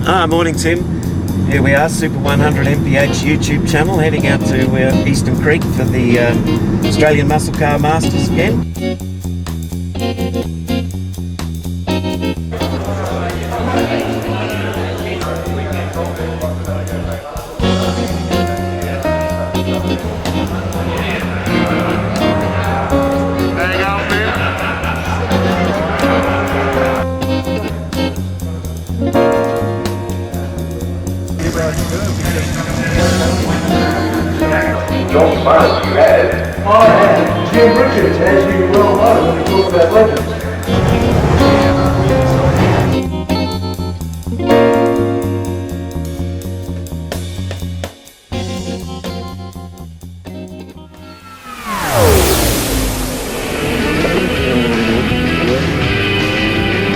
Morning, Tim. Here we are, Super100MPH YouTube channel, heading out to Eastern Creek for the Australian Muscle Car Masters again. John Barnes, you had. I had. Jim Richards, as you well know when we talk about legends.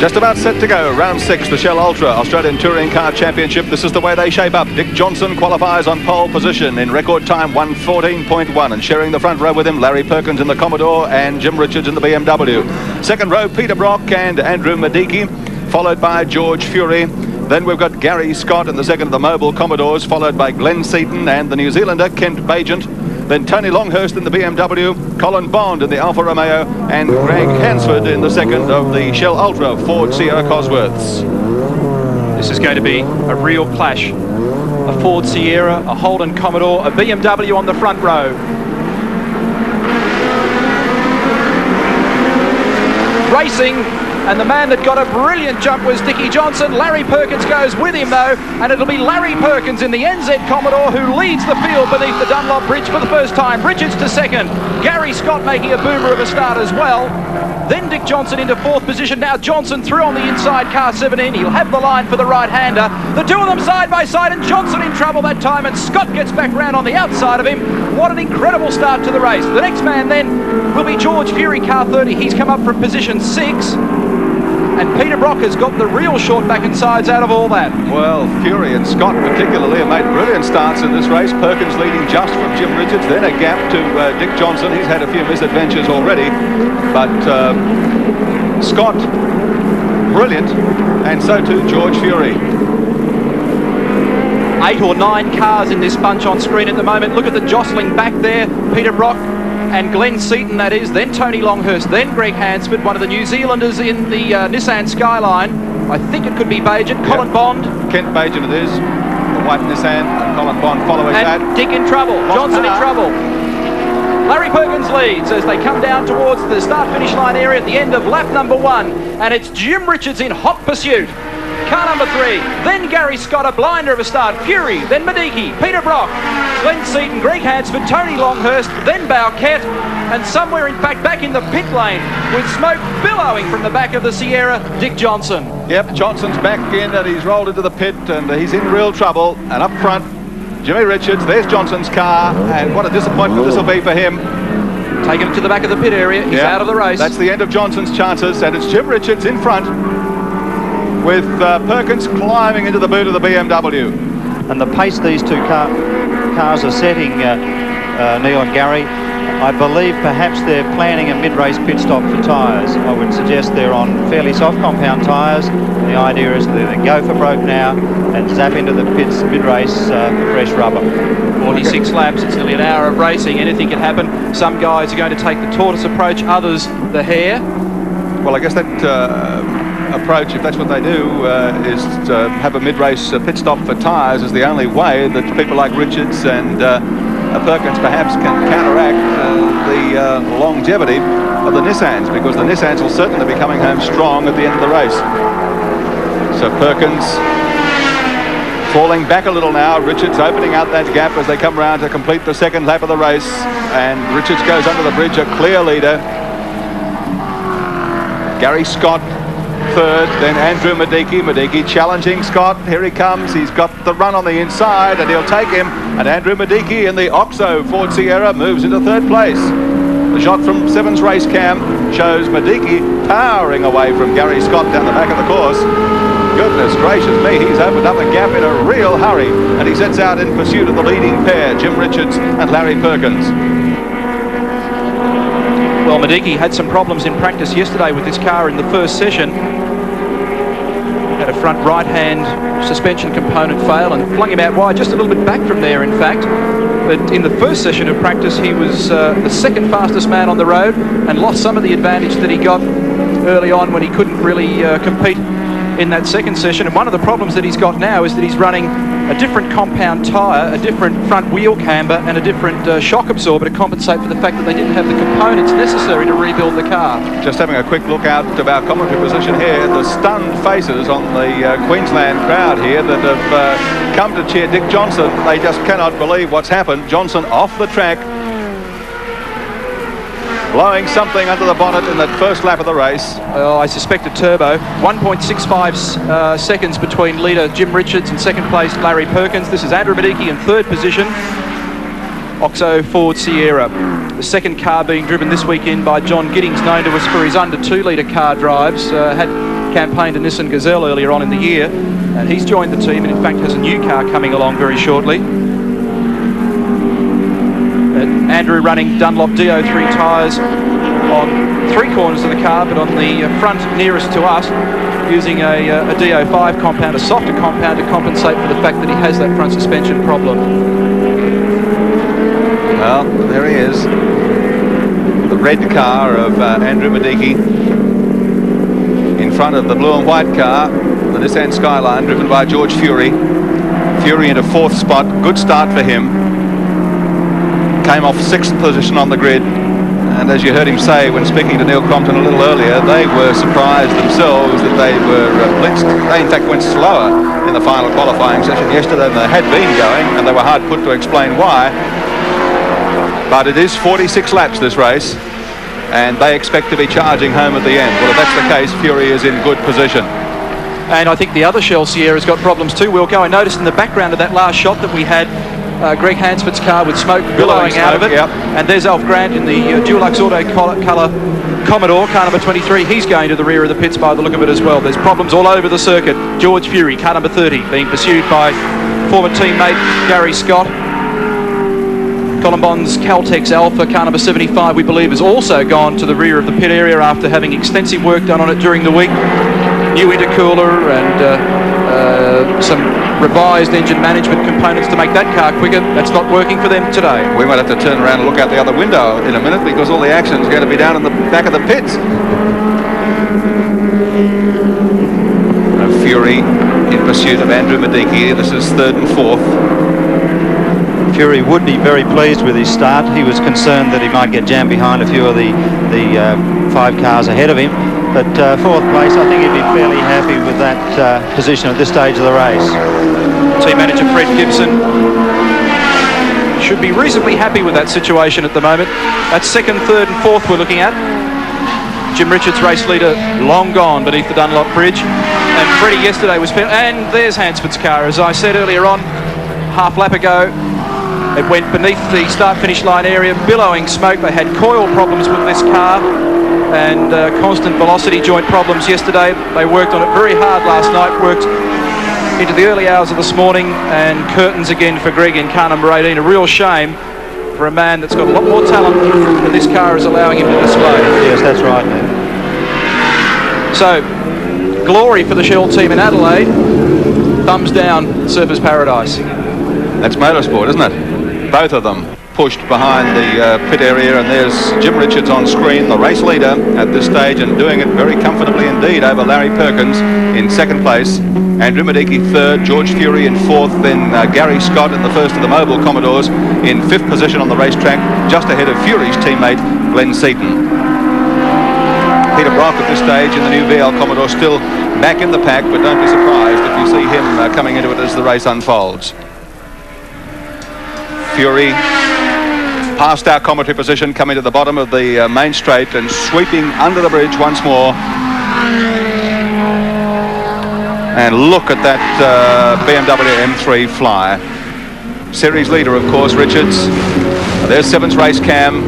Just about set to go, round 6, the Shell Ultra Australian Touring Car Championship. This is the way they shape up. Dick Johnson qualifies on pole position in record time 1:14.1, and sharing the front row with him, Larry Perkins in the Commodore and Jim Richards in the BMW. Second row, Peter Brock and Andrew Medicki, followed by George Fury. Then we've got Garry Scott in the second of the Mobile Commodores, followed by Glenn Seaton and the New Zealander Kent Bagent. Then Tony Longhurst in the BMW, Colin Bond in the Alfa Romeo, and Greg Hansford in the second of the Shell Ultra Ford Sierra Cosworths. This is going to be a real clash. A Ford Sierra, a Holden Commodore, a BMW on the front row. Racing, and the man that got a brilliant jump was Dickie Johnson. Larry Perkins goes with him though, and it'll be Larry Perkins in the NZ Commodore who leads the field beneath the Dunlop Bridge for the first time. Richards to second, Garry Scott making a boomer of a start as well. Then Dick Johnson into fourth position. Now Johnson through on the inside, car 17. He'll have the line for the right-hander. The two of them side by side, and Johnson in trouble that time, and Scott gets back round on the outside of him. What an incredible start to the race. The next man then will be George Fury, car 30. He's come up from position 6. And Peter Brock has got the real short back and sides out of all that. Well, Fury and Scott particularly have made brilliant starts in this race. Perkins leading just from Jim Richards, then a gap to Dick Johnson. He's had a few misadventures already, but Scott, brilliant, and so too George Fury. 8 or 9 cars in this bunch on screen at the moment. Look at the jostling back there. Peter Brock and Glenn Seaton, that is, then Tony Longhurst, then Greg Hansford, one of the New Zealanders in the Nissan Skyline. I think it could be Bagent. Colin Bond. Kent Bagent it is, the white Nissan, and Colin Bond following and that. Dick in trouble, Johnson in trouble. Larry Perkins leads as they come down towards the start-finish line area at the end of lap number 1, and it's Jim Richards in hot pursuit. Car number 3, then Garry Scott, a blinder of a start. Fury, then Medicki, Peter Brock, Glenn Seaton, Greg Hansford, Tony Longhurst, then Barket, and somewhere in fact back in the pit lane with smoke billowing from the back of the Sierra, Dick Johnson. Yep, Johnson's back in and he's rolled into the pit and he's in real trouble. And up front, Jimmy Richards, there's Johnson's car, and what a disappointment this will be for him. Taking him to the back of the pit area, he's out of the race. That's the end of Johnson's chances, and it's Jim Richards in front, with Perkins climbing into the boot of the BMW. And the pace these two cars are setting, Neil and Garry, I believe perhaps they're planning a mid-race pit stop for tyres. I would suggest they're on fairly soft compound tyres. The idea is that they go for broke now and zap into the pits mid-race for fresh rubber. 46 laps, it's nearly an hour of racing, anything can happen. Some guys are going to take the tortoise approach, others the hare. Well, I guess that approach, if that's what they do, is to have a mid-race pit stop for tyres is the only way that people like Richards and Perkins perhaps can counteract the longevity of the Nissans, because the Nissans will certainly be coming home strong at the end of the race. So Perkins falling back a little now, Richards opening out that gap as they come around to complete the second lap of the race, and Richards goes under the bridge, a clear leader. Garry Scott third, then Andrew Medicki challenging Scott. Here he comes, he's got the run on the inside and he'll take him, and Andrew Medicki in the Oxo Ford Sierra moves into third place. The shot from Sevens race cam shows Medicki powering away from Garry Scott down the back of the course. Goodness gracious me, he's opened up a gap in a real hurry, and he sets out in pursuit of the leading pair, Jim Richards and Larry Perkins. Well, Medicki had some problems in practice yesterday with this car in the first session. had a front right-hand suspension component fail and flung him out wide, just a little bit back from there, in fact. But in the first session of practice, he was the second fastest man on the road and lost some of the advantage that he got early on when he couldn't really compete in that second session. And one of the problems that he's got now is that he's running a different compound tyre, a different front wheel camber and a different shock absorber to compensate for the fact that they didn't have the components necessary to rebuild the car. Just having a quick look out of our commentary position here, the stunned faces on the Queensland crowd here that have come to cheer Dick Johnson. They just cannot believe what's happened. Johnson off the track, blowing something under the bonnet in that first lap of the race. Oh, I suspect a turbo. 1.65 seconds between leader Jim Richards and second place Larry Perkins. This is Andrew Medicki in third position. Oxo Ford Sierra. The second car being driven this weekend by John Giddings, known to us for his under 2 litre car drives. Had campaigned a Nissan Gazelle earlier on in the year, and he's joined the team and in fact has a new car coming along very shortly. Andrew running Dunlop DO3 tyres on 3 corners of the car, but on the front nearest to us, using a DO5 compound, a softer compound, to compensate for the fact that he has that front suspension problem. Well, there he is. The red car of Andrew Medicki in front of the blue and white car, the Nissan Skyline, driven by George Fury. Fury into 4th spot. Good start for him. Came off 6th position on the grid, and as you heard him say when speaking to Neil Crompton a little earlier, they were surprised themselves that they were blitzed. They in fact went slower in the final qualifying session yesterday than they had been going, and they were hard put to explain why. But it is 46 laps this race, and they expect to be charging home at the end. Well, if that's the case, Fury is in good position. And I think the other Shell Sierra's got problems too, Wilco. I noticed in the background of that last shot that we had Greg Hansford's car with smoke billowing out of it. Yep. And there's Alf Grant in the Dulux Auto Colour Commodore, car number 23. He's going to the rear of the pits by the look of it as well. There's problems all over the circuit. George Fury, car number 30, being pursued by former teammate Garry Scott. Colin Bond's Caltex Alpha, car number 75, we believe, has also gone to the rear of the pit area after having extensive work done on it during the week. New intercooler and some revised engine management components to make that car quicker. That's not working for them today. We might have to turn around and look out the other window in a minute, because all the action is going to be down in the back of the pits. Fury in pursuit of Andrew Medicki. This is 3rd and 4th. Fury would be very pleased with his start. He was concerned that he might get jammed behind a few of the 5 cars ahead of him. But 4th place, I think he'd be fairly happy with that position at this stage of the race. Team manager Fred Gibson should be reasonably happy with that situation at the moment. That's 2nd, 3rd and 4th we're looking at. Jim Richards, race leader, long gone beneath the Dunlop Bridge. And Freddie yesterday was... And there's Hansford's car. As I said earlier on, half lap ago, it went beneath the start-finish line area, billowing smoke. They had coil problems with this car and constant velocity joint problems yesterday. They worked on it very hard last night, worked into the early hours of this morning, and curtains again for Greg in car number 18. A real shame for a man that's got a lot more talent than this car is allowing him to display. Yes, that's right, man. So, glory for the Shell team in Adelaide. Thumbs down, Surfers Paradise. That's Motorsport, isn't it? Both of them pushed behind the pit area, and there's Jim Richards on screen, the race leader at this stage, and doing it very comfortably indeed over Larry Perkins in 2nd place. Andrew Medicki 3rd, George Fury in 4th, then Garry Scott in the first of the mobile Commodores in 5th position on the racetrack, just ahead of Fury's teammate Glenn Seaton. Peter Brock at this stage in the new VL Commodore still back in the pack, but don't be surprised if you see him coming into it as the race unfolds. Fury past our commentary position, coming to the bottom of the main straight and sweeping under the bridge once more. And look at that BMW M3 fly. Series leader, of course, Richards. There's 7's race cam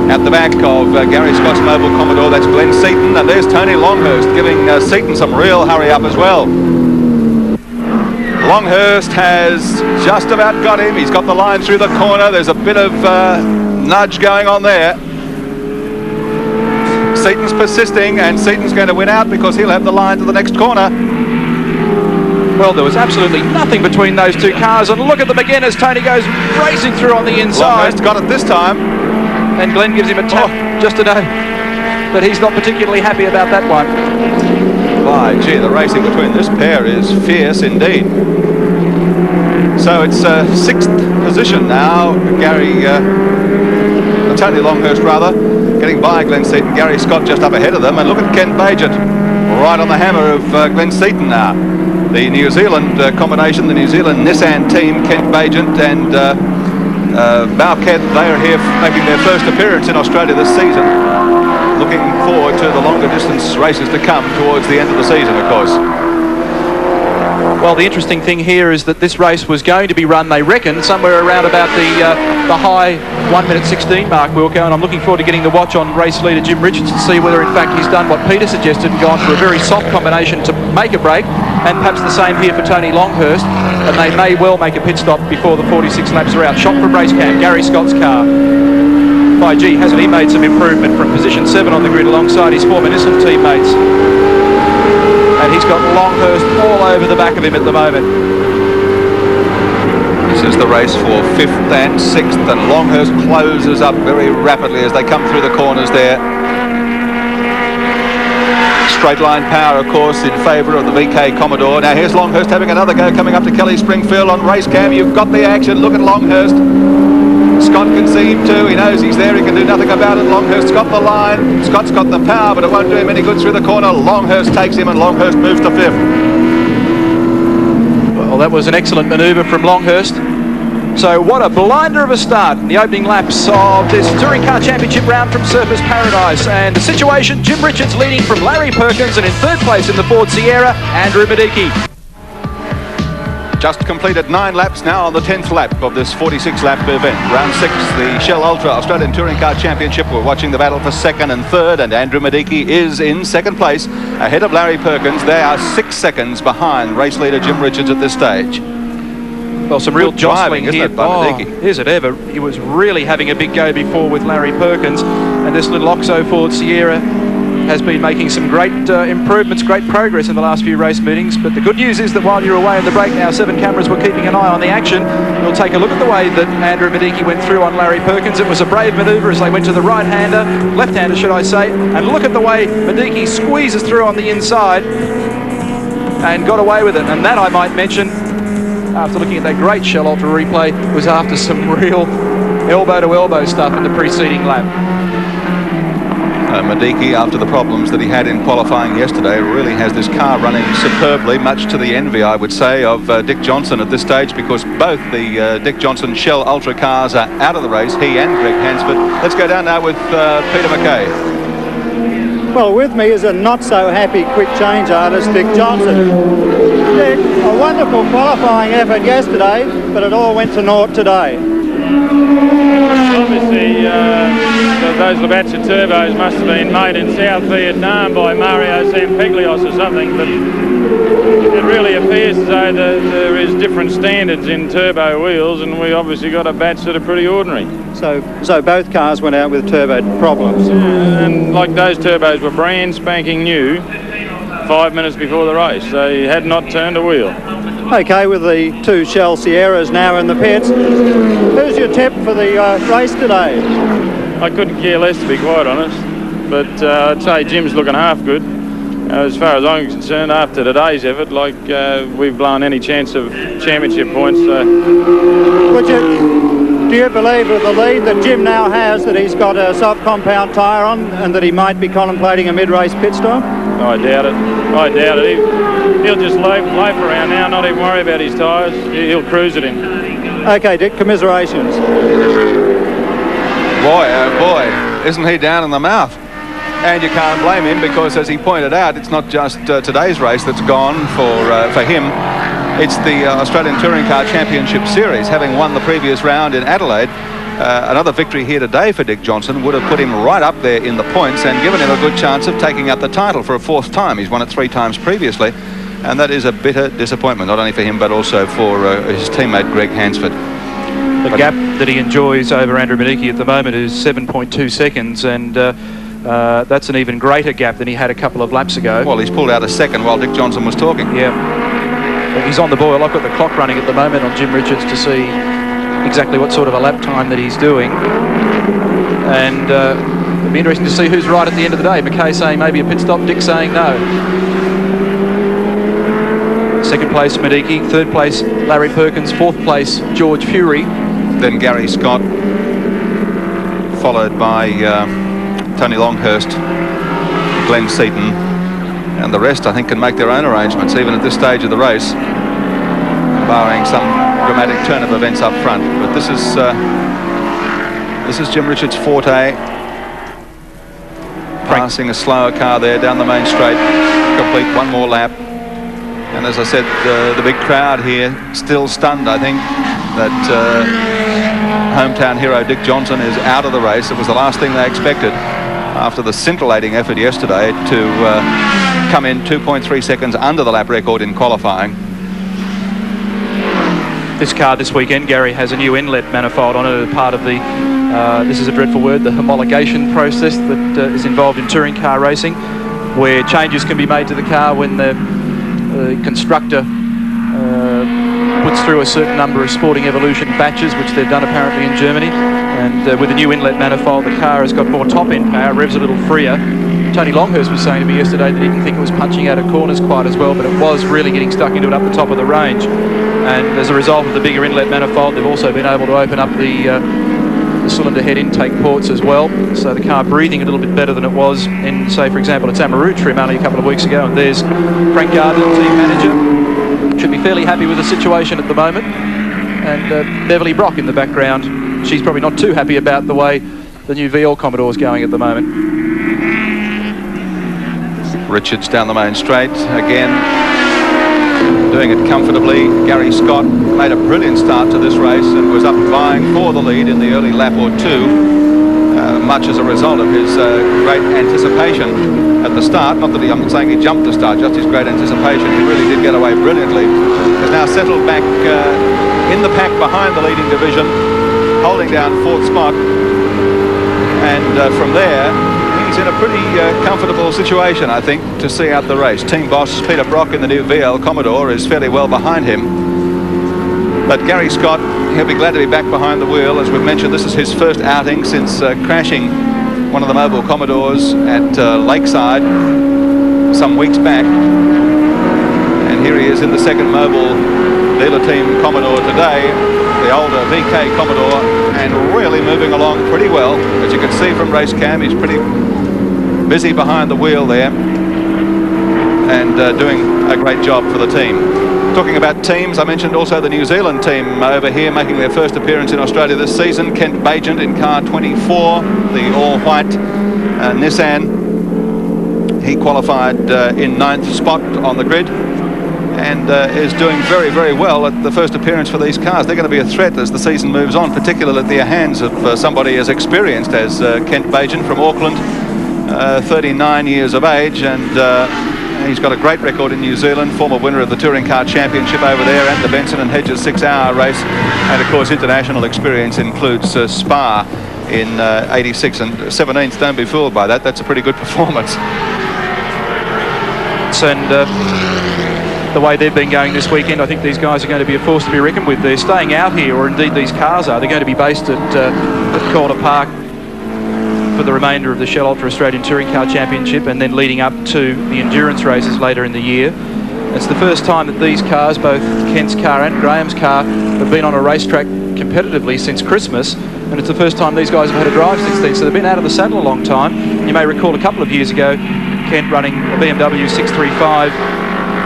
at the back of Garry Scott's mobile Commodore. That's Glenn Seaton, and there's Tony Longhurst giving Seaton some real hurry up as well. Longhurst has just about got him. He's got the line through the corner. There's a bit of nudge going on there. Seaton's persisting, and Seaton's going to win out because he'll have the line to the next corner. Well, there was absolutely nothing between those two cars, and look at them again as Tony goes racing through on the inside. Longhurst got it this time. And Glenn gives him a tap just today, but he's not particularly happy about that one. By gee, the racing between this pair is fierce indeed. So it's 6th position now. Tony Longhurst rather, getting by Glenn Seaton. Garry Scott just up ahead of them, and look at Ken Bagent right on the hammer of Glenn Seaton now. The New Zealand combination, the New Zealand Nissan team, Ken Bagent and Barket, they are here making their first appearance in Australia this season. Looking forward to the longer distance races to come towards the end of the season, of course. Well, the interesting thing here is that this race was going to be run, they reckon, somewhere around about the high 1:16 mark, Wilco, and I'm looking forward to getting the watch on race leader Jim Richards to see whether in fact he's done what Peter suggested and gone for a very soft combination to make a break, and perhaps the same here for Tony Longhurst, and they may well make a pit stop before the 46 laps are out. Shot from race cam, Garry Scott's car. By gee, hasn't he made some improvement from position 7 on the grid alongside his former Nissan teammates. And he's got Longhurst all over the back of him at the moment. This is the race for 5th and 6th, and Longhurst closes up very rapidly as they come through the corners there. Straight line power, of course, in favour of the VK Commodore. Now here's Longhurst having another go, coming up to Kelly Springfield on race cam. You've got the action. Look at Longhurst. Scott can see him too. He knows he's there. He can do nothing about it. Longhurst's got the line. Scott's got the power, but it won't do him any good through the corner. Longhurst takes him, and Longhurst moves to 5th. Well, that was an excellent manoeuvre from Longhurst. So what a blinder of a start in the opening laps of this Touring Car Championship round from Surfers Paradise. And the situation, Jim Richards leading from Larry Perkins, and in 3rd place in the Ford Sierra, Andrew Medicki. Just completed 9 laps now on the 10th lap of this 46-lap event. Round 6, the Shell Ultra Australian Touring Car Championship. We're watching the battle for 2nd and 3rd, and Andrew Medicki is in 2nd place, ahead of Larry Perkins. They are 6 seconds behind race leader Jim Richards at this stage. Well, some real Good driving, jostling here. isn't it, by Medicki? Is it ever? He was really having a big go before with Larry Perkins, and this little OXO Ford Sierra has been making some great improvements, great progress in the last few race meetings. But the good news is that while you're away on the break now, 7 cameras were keeping an eye on the action. We'll take a look at the way that Andrew Medicki went through on Larry Perkins. It was a brave manoeuvre as they went to the right-hander, left-hander should I say, and look at the way Medicki squeezes through on the inside and got away with it. And that, I might mention, after looking at that great Shell Ultra replay, was after some real elbow-to-elbow stuff in the preceding lap. Medicki, after the problems that he had in qualifying yesterday, really has this car running superbly, much to the envy, I would say, of Dick Johnson at this stage, because both the Dick Johnson Shell Ultra cars are out of the race, he and Greg Hansford. Let's go down now with Peter McKay. Well, with me is a not-so-happy quick-change artist, Dick Johnson. Dick, a wonderful qualifying effort yesterday, but it all went to naught today. Obviously, those Labatt's turbos must have been made in South Vietnam by Mario Zampeglios or something, but it really appears as though there is different standards in turbo wheels, and we obviously got a batch that are pretty ordinary. So both cars went out with turbo problems. Yeah, and like those turbos were brand spanking new 5 minutes before the race. They had not turned a wheel. Okay, with the 2 Shell Sierras now in the pits, who's your tip for the race today? I couldn't care less, to be quite honest, but I'd say Jim's looking half good. As far as I'm concerned, after today's effort, we've blown any chance of championship points. So. Do you believe with the lead that Jim now has that he's got a soft compound tyre on and that he might be contemplating a mid-race pit stop? I doubt it. He'll just loaf around now, not even worry about his tyres. He'll cruise it in. Okay, Dick, commiserations. Boy, oh boy, isn't he down in the mouth? And you can't blame him, because as he pointed out, it's not just today's race that's gone for him. It's the Australian Touring Car Championship Series. Having won the previous round in Adelaide, another victory here today for Dick Johnson would have put him right up there in the points and given him a good chance of taking up the title for a 4th time. He's won it 3 times previously, and that is a bitter disappointment, not only for him but also for his teammate Greg Hansford. The gap that he enjoys over Andrew Medicki at the moment is 7.2 seconds, and that's an even greater gap than he had a couple of laps ago. Well, he's pulled out a second while Dick Johnson was talking. Yeah. He's on the boil. I've got the clock running at the moment on Jim Richards to see exactly what sort of a lap time that he's doing. And it'll be interesting to see who's right at the end of the day. McKay saying maybe a pit stop, Dick saying no. Second place, Mediki. Third place, Larry Perkins. Fourth place, George Fury. Then Garry Scott, followed by Tony Longhurst, Glenn Seaton, and the rest I think can make their own arrangements even at this stage of the race, barring some dramatic turn of events up front. But this is Jim Richards' forte, passing a slower car there down the main straight, complete one more lap. And as I said, the big crowd here still stunned, I think, that hometown hero Dick Johnson is out of the race. It was the last thing they expected after the scintillating effort yesterday to come in 2.3 seconds under the lap record in qualifying. This car this weekend, Garry, has a new inlet manifold on it as part of the, this is a dreadful word, the homologation process that is involved in touring car racing, where changes can be made to the car when the constructor puts through a certain number of Sporting Evolution batches, which they've done apparently in Germany. And with the new inlet manifold, the car has got more top-end power, revs a little freer. Tony Longhurst was saying to me yesterday that he didn't think it was punching out of corners quite as well, but it was really getting stuck into it up the top of the range. And as a result of the bigger inlet manifold, they've also been able to open up the cylinder head intake ports as well, so the car breathing a little bit better than it was in, say, for example, a Tamaroo trim only a couple of weeks ago. And there's Frank Gardner, team manager, should be fairly happy with the situation at the moment. And Beverly Brock in the background, she's probably not too happy about the way the new VL Commodore's going at the moment. Richards down the main straight again, doing it comfortably. Garry Scott made a brilliant start to this race and was up vying for the lead in the early lap or two, much as a result of his great anticipation at the start. Not that I'm not saying he jumped the start, just his great anticipation. He really did get away brilliantly. Has now settled back in the pack behind the leading division, holding down fourth spot, and from there he's in a pretty comfortable situation, I think, to see out the race. Team boss Peter Brock in the new VL Commodore is fairly well behind him. But Garry Scott, he'll be glad to be back behind the wheel. As we've mentioned, this is his first outing since crashing one of the mobile Commodores at Lakeside some weeks back. And here he is in the second mobile dealer team Commodore today, the older VK Commodore, and really moving along pretty well. As you can see from race cam, he's pretty busy behind the wheel there and doing a great job for the team. Talking about teams, I mentioned also the New Zealand team over here making their first appearance in Australia this season. Kent Bagent in car 24, the all-white Nissan. He qualified in 9th spot on the grid and is doing very, very well at the first appearance for these cars. They're going to be a threat as the season moves on, particularly at the hands of somebody as experienced as Kent Bagent from Auckland, 39 years of age, and he's got a great record in New Zealand, former winner of the Touring Car Championship over there and the Benson and Hedges 6-hour race. And of course, international experience includes Spa in 86 and 17th. Don't be fooled by that. That's a pretty good performance. And the way they've been going this weekend, I think these guys are going to be a force to be reckoned with. They're staying out here, or indeed these cars are. They're going to be based at Calder Park for the remainder of the Shell Ultra Australian Touring Car Championship, and then leading up to the endurance races later in the year. It's the first time that these cars, both Kent's car and Graham's car, have been on a racetrack competitively since Christmas, and it's the first time these guys have had a drive since then, so they've been out of the saddle a long time. You may recall a couple of years ago, Kent running a BMW 635,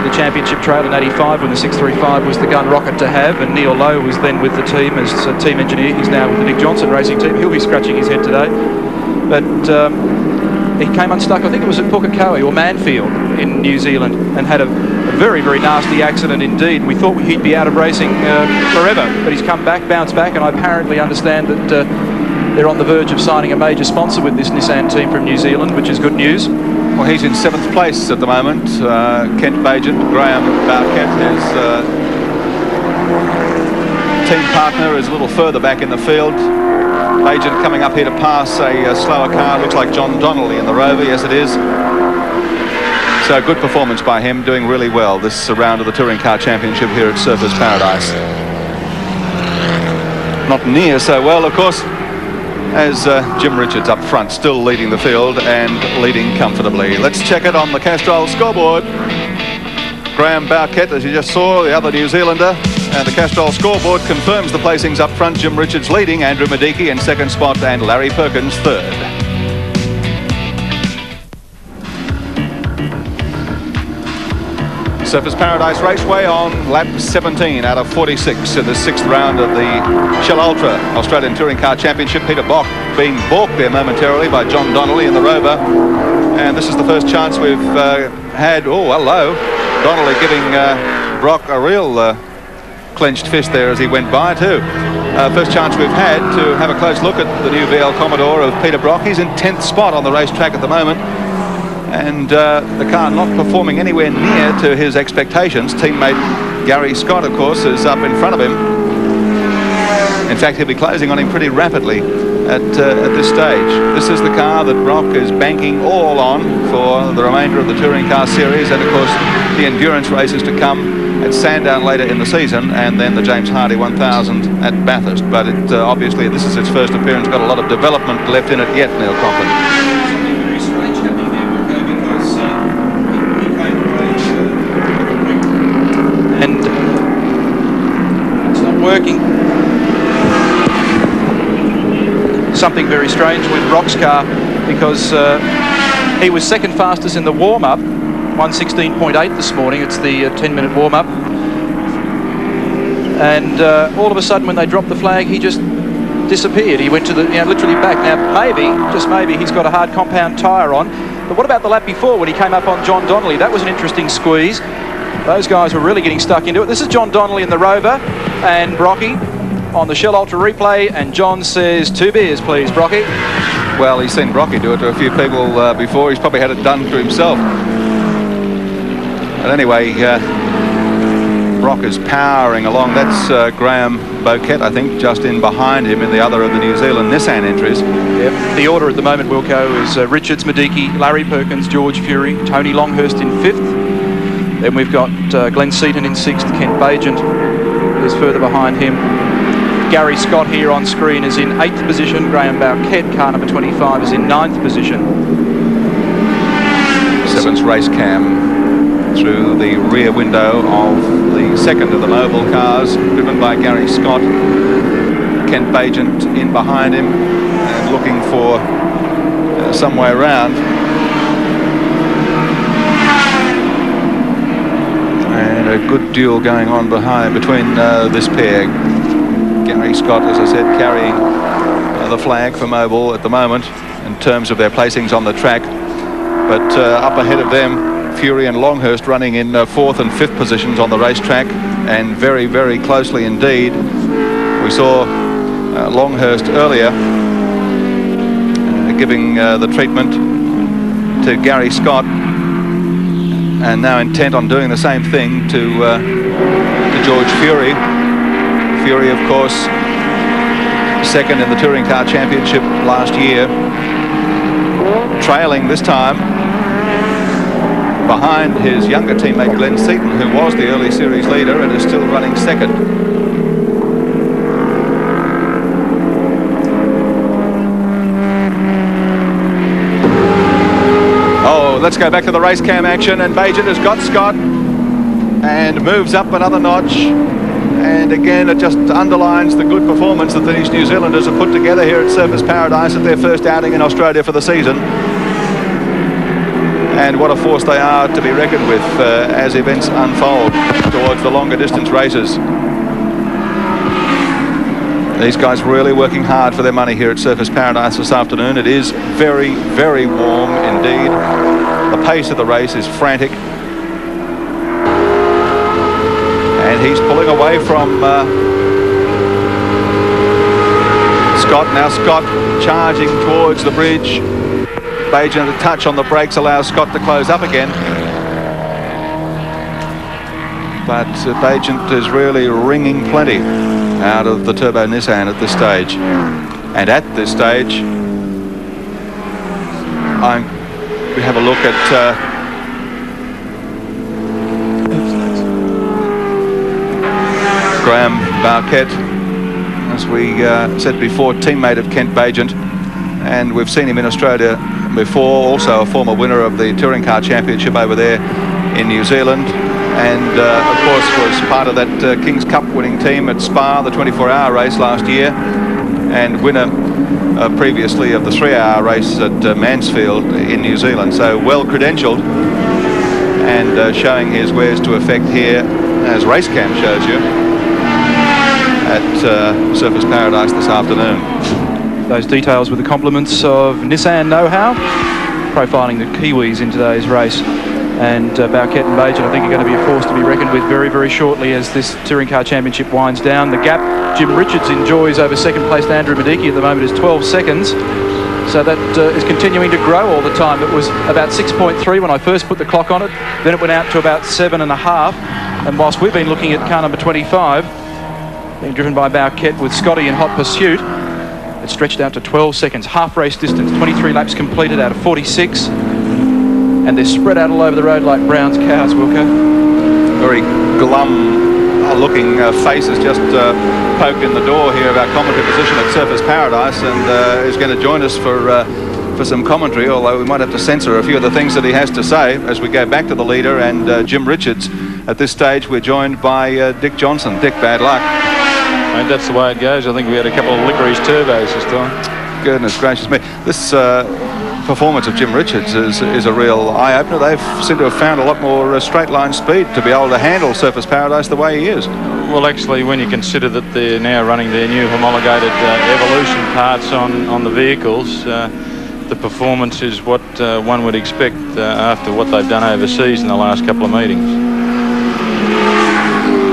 the championship trail in 85, when the 635 was the gun rocket to have, and Neil Lowe was then with the team as a team engineer. He's now with the Dick Johnson racing team. He'll be scratching his head today. But he came unstuck, I think it was at Parke or Manfield in New Zealand, and had a very, very nasty accident indeed. We thought he'd be out of racing forever, but he's come back, bounced back, and I apparently understand that they're on the verge of signing a major sponsor with this Nissan team from New Zealand, which is good news. Well, he's in 7th place at the moment. Kent Bagent, Graham Barket, his team partner, is a little further back in the field. Bagent coming up here to pass a slower car. Looks like John Donnelly in the Rover. Yes, it is. So good performance by him, doing really well this round of the Touring Car Championship here at Surfers Paradise. Not near so well, of course, as Jim Richards up front, still leading the field and leading comfortably. Let's check it on the Castrol scoreboard. Graham Barket, as you just saw, the other New Zealander, and the Castrol scoreboard confirms the placings up front. Jim Richards leading, Andrew Medicki in second spot, and Larry Perkins third. Surfers Paradise Raceway on lap 17 out of 46 in the 6th round of the Shell Ultra Australian Touring Car Championship. Peter Brock being balked there momentarily by John Donnelly in the Rover. And this is the first chance we've had. Oh, hello. Donnelly giving Brock a real clenched fist there as he went by too. First chance we've had to have a close look at the new VL Commodore of Peter Brock. He's in 10th spot on the racetrack at the moment. And the car not performing anywhere near to his expectations. Teammate Garry Scott, of course, is up in front of him. In fact, he'll be closing on him pretty rapidly at this stage. This is the car that Brock is banking all on for the remainder of the Touring Car Series, and of course the endurance races to come at Sandown later in the season, and then the James Hardy 1000 at Bathurst. But it, obviously this is its first appearance, got a lot of development left in it yet, Neil Crompton. And it's not working. Something very strange with Brock's car, because he was second fastest in the warm-up, 1:16.8 this morning. It's the 10-minute warm-up. And all of a sudden when they dropped the flag, he just disappeared. He went to the, literally back. Now maybe, just maybe, he's got a hard compound tyre on. But what about the lap before when he came up on John Donnelly? That was an interesting squeeze. Those guys were really getting stuck into it. This is John Donnelly in the Rover and Brocky on the Shell Ultra replay, and John says 2 beers please, Brocky. Well, he's seen Brocky do it to a few people before. He's probably had it done to himself. But anyway, Brock is powering along. That's Graham Barket, I think, just in behind him in the other of the New Zealand Nissan entries. Yep. The order at the moment, Wilco, is Richards, Medicki, Larry Perkins, George Fury, Tony Longhurst in 5th. Then we've got Glenn Seaton in 6th. Kent Bagent is further behind him. Garry Scott here on screen is in 8th position. Graham Barket, car number 25, is in 9th position. Sevens race cam through the rear window of the second of the mobile cars, driven by Garry Scott. Kent Bagent in behind him and looking for some way around. And a good duel going on between this pair. Garry Scott, as I said, carrying the flag for Mobil at the moment in terms of their placings on the track. But up ahead of them, Fury and Longhurst running in 4th and 5th positions on the racetrack, and very, very closely indeed. We saw Longhurst earlier giving the treatment to Garry Scott, and now intent on doing the same thing to George Fury. Fury, of course, second in the Touring Car Championship last year, trailing this time behind his younger teammate Glenn Seaton, who was the early series leader and is still running second. Oh, let's go back to the race cam action, and Bagent has got Scott and moves up another notch. And again, it just underlines the good performance that these New Zealanders have put together here at Surfers Paradise at their first outing in Australia for the season. And what a force they are to be reckoned with as events unfold towards the longer distance races. These guys really working hard for their money here at Surfers Paradise this afternoon. It is very, very warm indeed. The pace of the race is frantic. And he's pulling away from Scott. Now Scott charging towards the bridge. Bagent, a touch on the brakes allows Scott to close up again. But Bagent is really wringing plenty out of the Turbo Nissan at this stage. And at this stage, we have a look at Graham Barket, as we said before, teammate of Kent Bagent, and we've seen him in Australia before, also a former winner of the Touring Car Championship over there in New Zealand, and of course was part of that King's Cup winning team at Spa, the 24-hour race last year, and winner previously of the 3-hour race at Mansfield in New Zealand. So well credentialed and showing his wares to effect here, as Racecam shows you, at Surfers Paradise this afternoon. Those details with the compliments of Nissan Know-How, profiling the Kiwis in today's race. And Barket and Bagent, I think, are going to be a force to be reckoned with very, very shortly as this Touring Car Championship winds down. The gap Jim Richards enjoys over second-placed Andrew Medicki at the moment is 12 seconds. So that is continuing to grow all the time. It was about 6.3 when I first put the clock on it. Then it went out to about 7.5. And whilst we've been looking at car number 25, being driven by Barket with Scotty in hot pursuit, it stretched out to 12 seconds. Half race distance, 23 laps completed out of 46. And they're spread out all over the road like Brown's cows, Wilco. Very glum looking faces just poke in the door here of our commentary position at Surfers Paradise, and is going to join us for some commentary, although we might have to censor a few of the things that he has to say as we go back to the leader and Jim Richards. At this stage we're joined by Dick Johnson. Dick, bad luck. Mate, that's the way it goes. I think we had a couple of licorice turbos this time. Goodness gracious me. This performance of Jim Richards is a real eye-opener. They seem to have found a lot more straight line speed to be able to handle Surfers Paradise the way he is. Well, actually, when you consider that they're now running their new homologated Evolution parts on the vehicles, the performance is what one would expect after what they've done overseas in the last couple of meetings.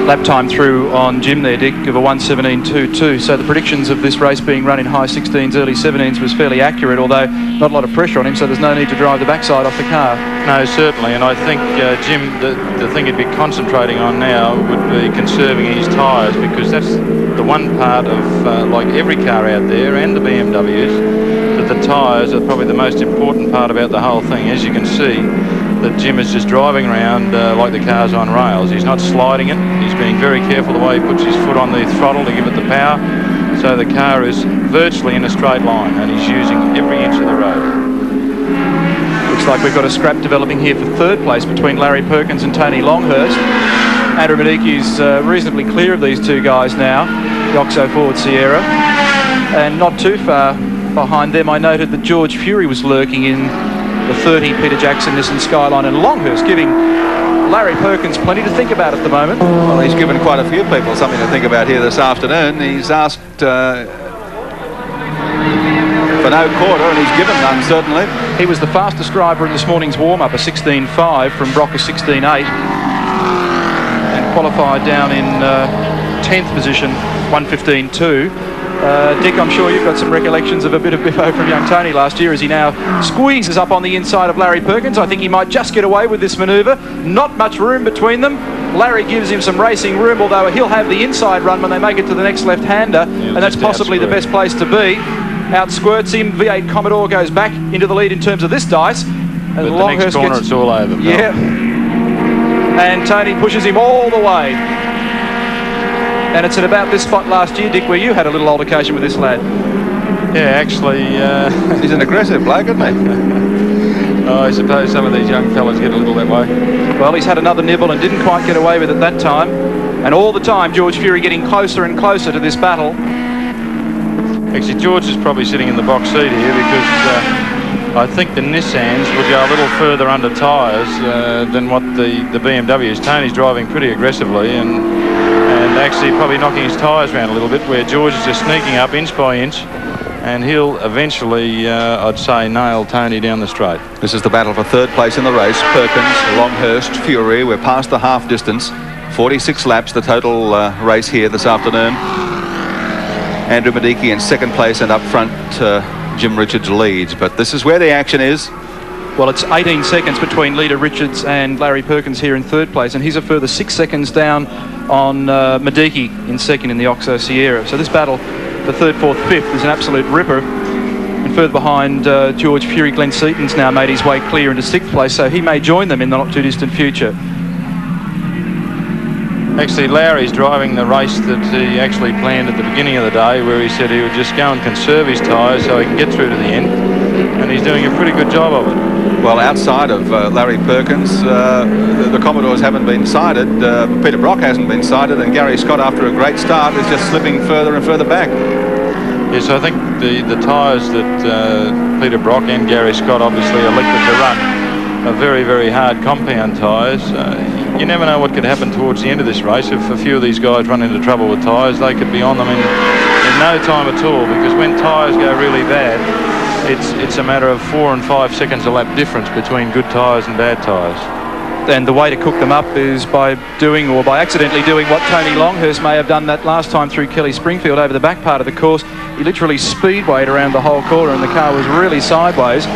Lap time through on Jim there, Dick, of a 1:17.22. So the predictions of this race being run in high 16s, early 17s was fairly accurate, although not a lot of pressure on him, so there's no need to drive the backside off the car. No, certainly, and I think Jim, the thing he'd be concentrating on now would be conserving his tyres, because that's the one part of, like every car out there and the BMWs, that the tyres are probably the most important part about the whole thing. As you can see, that Jim is just driving around like the car's on rails. He's not sliding it. He's being very careful the way he puts his foot on the throttle to give it the power. So the car is virtually in a straight line, and he's using every inch of the road. Looks like we've got a scrap developing here for third place between Larry Perkins and Tony Longhurst. Andrew Medicki's reasonably clear of these two guys now, the Oxo Ford Sierra. And not too far behind them, I noted that George Fury was lurking in the 30 Peter Jackson Nissan Skyline, and Longhurst giving Larry Perkins plenty to think about at the moment. Well, he's given quite a few people something to think about here this afternoon. He's asked for no quarter, and he's given none, certainly. He was the fastest driver in this morning's warm-up, a 16.5 from Brock, a 16.8, and qualified down in 10th position, 1:15.2. Dick, I'm sure you've got some recollections of a bit of biffo from young Tony last year as he now squeezes up on the inside of Larry Perkins. I think he might just get away with this manoeuvre. Not much room between them. Larry gives him some racing room, although he'll have the inside run when they make it to the next left-hander, and that's possibly the best place to be. Outsquirts him. V8 Commodore goes back into the lead in terms of this dice. And but the next corner it's all over. Yeah. And Tony pushes him all the way. And it's at about this spot last year, Dick, where you had a little altercation with this lad. Yeah, actually... he's an aggressive bloke, isn't he? Oh, I suppose some of these young fellas get a little that way. Well, he's had another nibble and didn't quite get away with it that time. And all the time, George Fury getting closer and closer to this battle. Actually, George is probably sitting in the box seat here because I think the Nissans would go a little further under tyres than what the BMWs. Tony's driving pretty aggressively and actually probably knocking his tyres around a little bit, where George is just sneaking up inch by inch, and he'll eventually, I'd say, nail Tony down the straight. This is the battle for third place in the race. Perkins, Longhurst, Fury. We're past the half distance. 46 laps, the total race here this afternoon. Andrew Medicki in second place, and up front Jim Richards leads. But this is where the action is. Well, it's 18 seconds between leader Richards and Larry Perkins here in third place, and he's a further 6 seconds down on Medicki in second in the Oxo Sierra. So this battle for third, fourth, fifth is an absolute ripper. And further behind George Fury, Glenn Seaton's now made his way clear into sixth place, so he may join them in the not too distant future. Actually, Larry's driving the race that he actually planned at the beginning of the day, where he said he would just go and conserve his tyres so he can get through to the end, and he's doing a pretty good job of it. Well, outside of Larry Perkins, the Commodores haven't been sighted. Peter Brock hasn't been sighted, and Garry Scott, after a great start, is just slipping further and further back. Yes, I think the tyres that Peter Brock and Garry Scott obviously elected to run are very, very hard compound tyres. You never know what could happen towards the end of this race. If a few of these guys run into trouble with tyres, they could be on them in no time at all, because when tyres go really bad, it's a matter of 4 and 5 seconds a lap difference between good tyres and bad tyres. And the way to cook them up is by doing, or by accidentally doing, what Tony Longhurst may have done that last time through Kelly Springfield over the back part of the course. He literally speedwayed around the whole corner and the car was really sideways.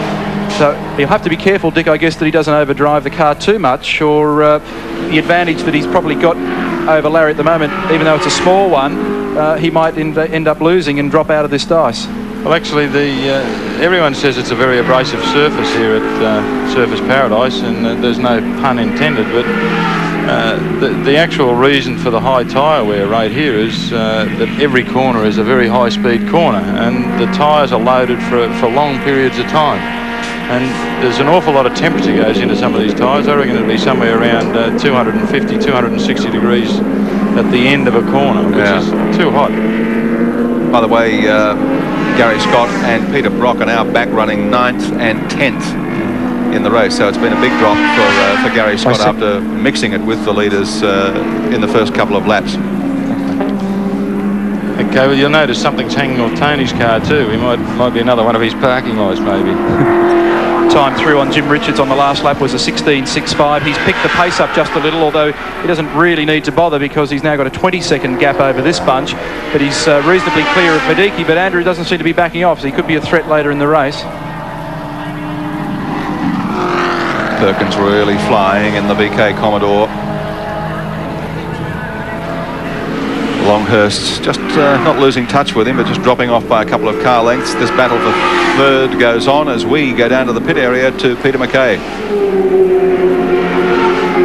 So he'll have to be careful, Dick, I guess, that he doesn't overdrive the car too much, or the advantage that he's probably got over Larry at the moment, even though it's a small one, he might end up losing and drop out of this dice. Well, actually, everyone says it's a very abrasive surface here at Surface Paradise, and there's no pun intended, but the actual reason for the high tyre wear rate here is that every corner is a very high-speed corner, and the tyres are loaded for long periods of time. And there's an awful lot of temperature goes into some of these tyres. I reckon it'll be somewhere around 250, 260 degrees at the end of a corner, which is too hot. By the way, Garry Scott and Peter Brock are now back running 9th and 10th in the race, so it's been a big drop for Garry Scott after mixing it with the leaders in the first couple of laps. Okay, well, you'll notice something's hanging off Tony's car too. He might be another one of his parking lights, maybe. Time through on Jim Richards on the last lap was a 16.65. He's picked the pace up just a little, although he doesn't really need to bother because he's now got a 20-second gap over this bunch. But he's reasonably clear of Mediki, but Andrew doesn't seem to be backing off, so he could be a threat later in the race. Perkins really flying in the BK Commodore. Longhurst just not losing touch with him, but just dropping off by a couple of car lengths. This battle for third goes on as we go down to the pit area to Peter McKay.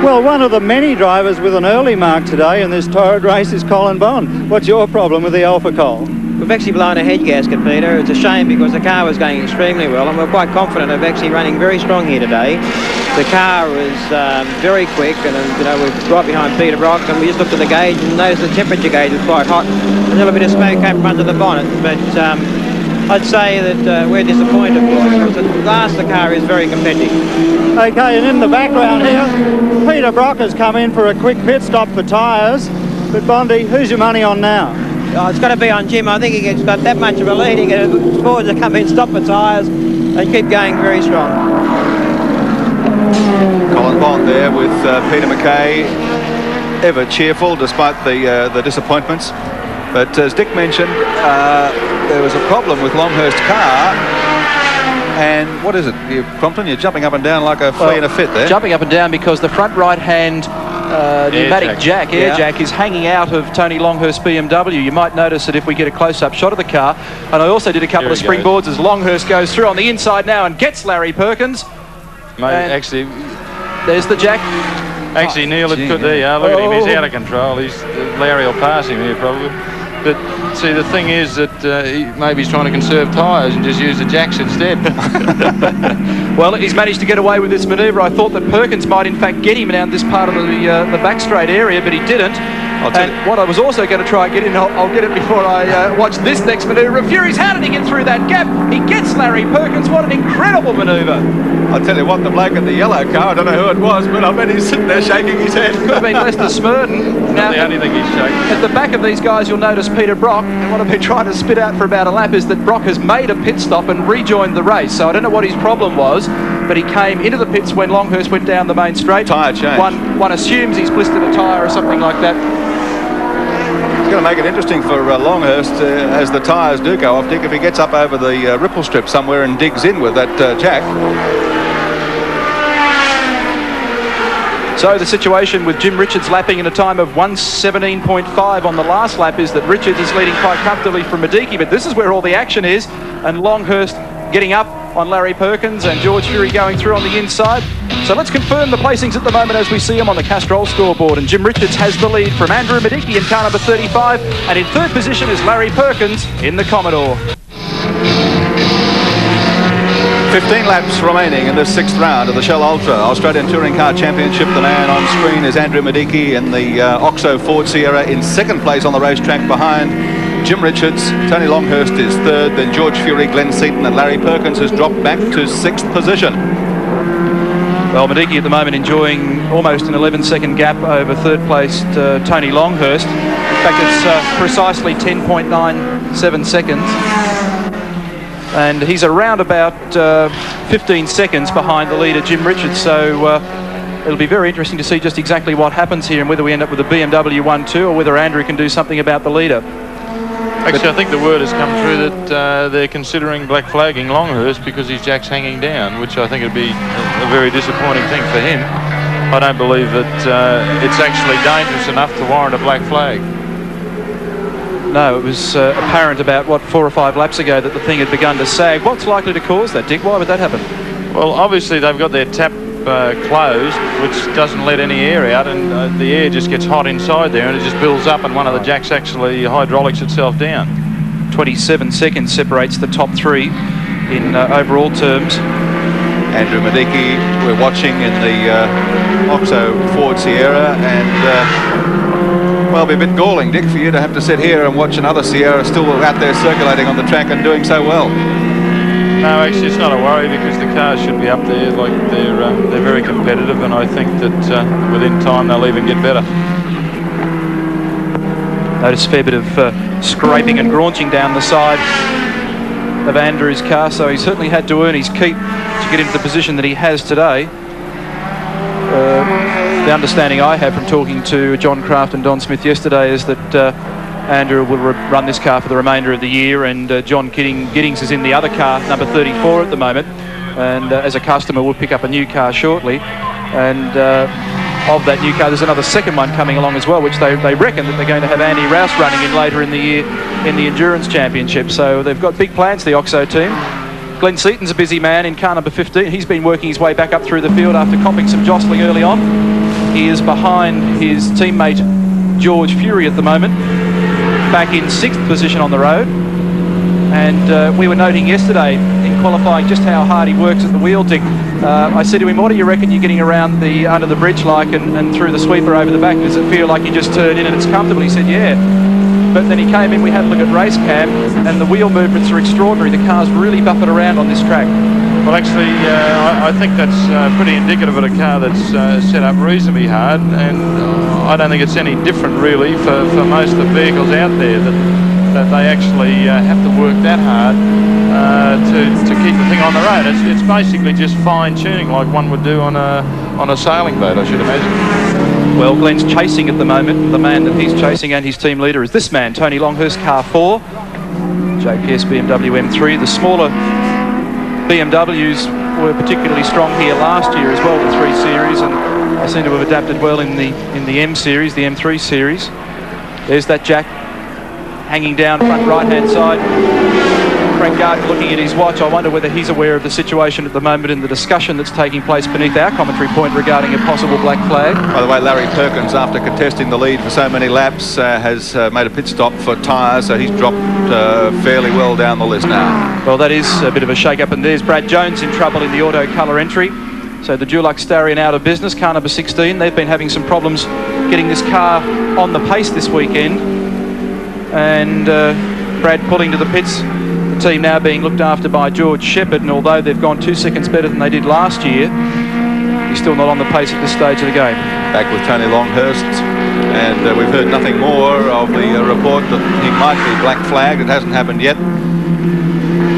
Well, one of the many drivers with an early mark today in this torrid race is Colin Bond. What's your problem with the Alpha Col? We've actually blown a head gasket, Peter. It's a shame because the car was going extremely well, and we're quite confident of actually running very strong here today. The car was very quick, and we're right behind Peter Brock, and we just looked at the gauge and noticed the temperature gauge was quite hot. A little bit of smoke came from under the bonnet, but I'd say that we're disappointed because at last the car is very competitive. Okay, and in the background here, Peter Brock has come in for a quick pit stop for tyres. But Bondy, who's your money on now? Oh, it's got to be on Jim. I think he's got that much of a lead. He can afford to come in, stop for tyres, and keep going very strong. Colin Bond there with Peter McKay, ever cheerful despite the disappointments. But as Dick mentioned, there was a problem with Longhurst's car. And what is it, Crompton? You're jumping up and down like a flea in a fit there. Jumping up and down because the front right-hand pneumatic air jack is hanging out of Tony Longhurst's BMW. You might notice that if we get a close-up shot of the car. And I also did a couple of springboards as Longhurst goes through on the inside now and gets Larry Perkins. Mate, actually, there's the jack. Actually, Neil, look at him. He's out of control. Larry will pass him here probably. But see, the thing is that maybe he's trying to conserve tyres and just use the jacks instead. Well, he's managed to get away with this manoeuvre. I thought that Perkins might in fact get him down this part of the back straight area, but he didn't. And what I was also going to try and get in, I'll get it before I watch this next manoeuvre of Fury's. How did he get through that gap? He gets Larry Perkins. What an incredible manoeuvre. I'll tell you what, the bloke in the yellow car, I don't know who it was, but I bet he's sitting there shaking his head. Could have been Lester Smurden. Now, the only thing he's shaking. At the back of these guys, you'll notice Peter Brock, and what I've been trying to spit out for about a lap is that Brock has made a pit stop and rejoined the race. So I don't know what his problem was, but he came into the pits when Longhurst went down the main straight. Tyre change. One assumes he's blistered a tyre or something like that. It's going to make it interesting for Longhurst as the tyres do go off. Dick, if he gets up over the ripple strip somewhere and digs in with that jack. So the situation with Jim Richards lapping in a time of 1:17.5 on the last lap is that Richards is leading quite comfortably from Mediki, but this is where all the action is, and Longhurst getting up on Larry Perkins, and George Fury going through on the inside. So let's confirm the placings at the moment as we see them on the Castrol scoreboard. And Jim Richards has the lead from Andrew Medicki in car number 35, and in third position is Larry Perkins in the Commodore. 15 laps remaining in this 6th round of the Shell Ultra Australian Touring Car Championship. The man on screen is Andrew Medicki in the Oxo Ford Sierra in 2nd place on the racetrack behind Jim Richards. Tony Longhurst is 3rd, then George Fury, Glenn Seaton, and Larry Perkins has dropped back to 6th position. Well, Medicki at the moment enjoying almost an 11-second gap over 3rd placed Tony Longhurst. In fact, it's precisely 10.97 seconds. And he's around about 15 seconds behind the leader, Jim Richards. So it'll be very interesting to see just exactly what happens here and whether we end up with a BMW 1-2 or whether Andrew can do something about the leader. Actually, I think the word has come through that they're considering black flagging Longhurst because his jack's hanging down, which I think would be a very disappointing thing for him. I don't believe that it's actually dangerous enough to warrant a black flag. No, it was apparent about, 4 or 5 laps ago that the thing had begun to sag. What's likely to cause that, Dick? Why would that happen? Well, obviously they've got their tap closed, which doesn't let any air out, and the air just gets hot inside there and it just builds up and one of the jacks actually hydraulics itself down. 27 seconds separates the top 3 in overall terms. Andrew Medicki, we're watching in the Oxo Ford Sierra, and well, it'll be a bit galling, Dick, for you to have to sit here and watch another Sierra still out there circulating on the track and doing so well. No, actually it's not a worry because the cars should be up there. Like they're very competitive, and I think that within time they'll even get better. Notice a fair bit of scraping and graunching down the side of Andrew's car, so he certainly had to earn his keep to get into the position that he has today. The understanding I have from talking to John Craft and Don Smith yesterday is that Andrew will run this car for the remainder of the year, and John Giddings is in the other car, number 34 at the moment, and as a customer will pick up a new car shortly, and of that new car there's another second one coming along as well, which they reckon that they're going to have Andy Rouse running in later in the year in the Endurance Championship. So they've got big plans, the Oxo team. Glenn Seaton's a busy man in car number 15. He's been working his way back up through the field after copping some jostling early on. He is behind his teammate George Fury at the moment, back in 6th position on the road. And we were noting yesterday in qualifying just how hard he works at the wheel, Dick. I said to him, what do you reckon you're getting around the under the bridge like and through the sweeper over the back? Does it feel like you just turn in and it's comfortable? He said, yeah. But then he came in, we had a look at race cam, and the wheel movements are extraordinary. The car's really buffeted around on this track. Well, actually, I think that's pretty indicative of a car that's set up reasonably hard, and I don't think it's any different really for most of the vehicles out there that they actually have to work that hard to keep the thing on the road. It's basically just fine-tuning like one would do on a sailing boat, I should imagine. Well, Glenn's chasing at the moment. The man that he's chasing and his team leader is this man, Tony Longhurst, car 4, JPS BMW M3. The smaller BMWs were particularly strong here last year as well, the 3 Series, and they seem to have adapted well in the M Series, the M3 Series. There's that jack hanging down front right-hand side. Frank Garden looking at his watch. I wonder whether he's aware of the situation at the moment in the discussion that's taking place beneath our commentary point regarding a possible black flag. By the way, Larry Perkins, after contesting the lead for so many laps, has made a pit stop for tyres, so he's dropped fairly well down the list now. Well, that is a bit of a shake-up, and there's Brad Jones in trouble in the auto colour entry. So the Dulux Starion out of business, car number 16. They've been having some problems getting this car on the pace this weekend. And Brad pulling to the pits. The team now being looked after by George Shepherd, and although they've gone 2 seconds better than they did last year, he's still not on the pace at this stage of the game. Back with Tony Longhurst, and we've heard nothing more of the report that he might be black flagged. It hasn't happened yet.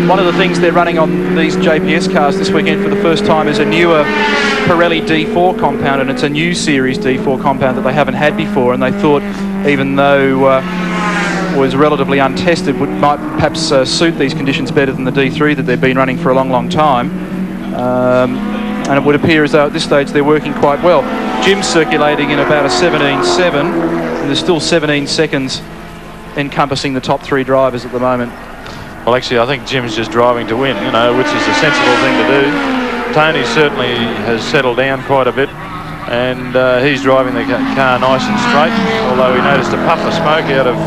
One of the things they're running on these JPS cars this weekend for the first time is a newer Pirelli D4 compound, and it's a new series D4 compound that they haven't had before, and they thought, even though was relatively untested, might perhaps suit these conditions better than the D3 that they've been running for a long time. And it would appear as though at this stage they're working quite well. Jim's circulating in about a 17.7, and there's still 17 seconds encompassing the top 3 drivers at the moment. Well, actually, I think Jim's just driving to win, you know, which is the sensible thing to do. Tony certainly has settled down quite a bit, and he's driving the car nice and straight, although we noticed a puff of smoke out of